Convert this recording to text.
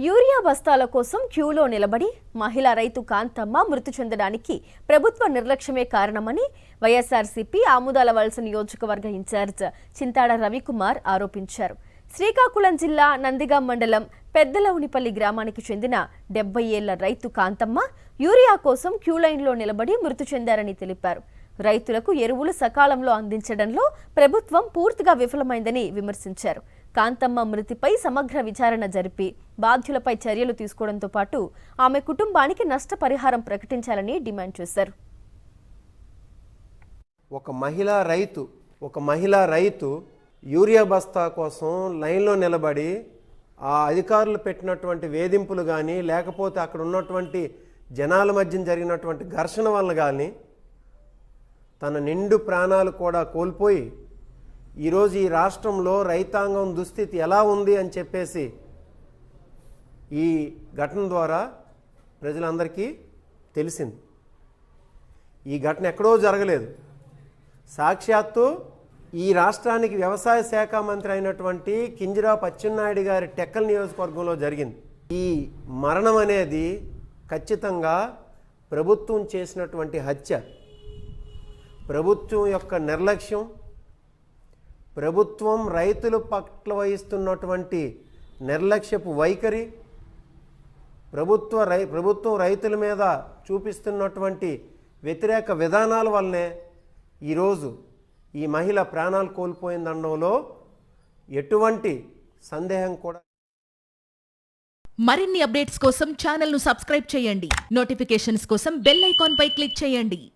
Urea బస్తాల కోసం క్యూలో నిలబడి మహిళా రైతు కాంతమ్మ మృతి చెందడానికి ప్రభుత్వ నిర్లక్ష్యమే కారణమని వైఎస్ఆర్సీపీ ఆముదాల వలస నియోజకవర్గ ఇన్ఛార్జ్ చింతాడ రవికుమార్ ఆరోపించారు. శ్రీకాకుళం జిల్లా నందిగాం మండలం పెద్దలవునిపల్లి గ్రామానికి చెందిన 70 ఏళ్ల రైతు కాంతమ్మ యూరియా కోసం క్యూ లైన్లో నిలబడి మృతి చెందారని తెలిపారు. రైతులకు ఎరువులు సకాలంలో అందించడంలో ప్రభుత్వం పూర్తిగా విఫలమైందని విమర్శించారు. కాంతమ్మ మృతిపై సమగ్ర విచారణ జరిపి బాధ్యులపై చర్యలు తీసుకోవడంతో పాటు ఆమె కుటుంబానికి నష్టపరిహారం ప్రకటించాలని డిమాండ్ చేశారు. ఒక మహిళా రైతు యూరియా బస్తా కోసం లైన్లో నిలబడి ఆ అధికారులు పెట్టినటువంటి వేధింపులు కానీ లేకపోతే అక్కడ ఉన్నటువంటి జనాల మధ్య జరిగినటువంటి ఘర్షణ వల్ల కానీ తన నిండు ప్రాణాలు కూడా కోల్పోయి ఈరోజు ఈ రాష్ట్రంలో రైతాంగం దుస్థితి ఎలా ఉంది అని చెప్పేసి ఈ ఘటన ద్వారా ప్రజలందరికీ తెలిసింది. ఈ ఘటన ఎక్కడో జరగలేదు. సాక్షాత్తు ఈ రాష్ట్రానికి వ్యవసాయ శాఖ మంత్రి అయినటువంటి కింజరాపు అచ్చెన్నాయుడు గారి టెక్కల్ నియోజకవర్గంలో జరిగింది. ఈ మరణం అనేది ఖచ్చితంగా ప్రభుత్వం చేసినటువంటి హత్య, ప్రభుత్వం యొక్క నిర్లక్ష్యం, ప్రభుత్వం రైతుల పట్ల వహిస్తున్నటువంటి నిర్లక్ష్యపు వైఖరి, ప్రభుత్వం రైతుల మీద చూపిస్తున్నటువంటి వ్యతిరేక విధానాల వల్లనే ఈరోజు ఈ మహిళ ప్రాణాలు కోల్పోయిందనడంలో ఎటువంటి సందేహం కూడా. మరిన్ని అప్డేట్స్ కోసం ఛానల్ను సబ్స్క్రైబ్ చేయండి. నోటిఫికేషన్స్ కోసం బెల్ ఐకాన్ పై క్లిక్ చేయండి.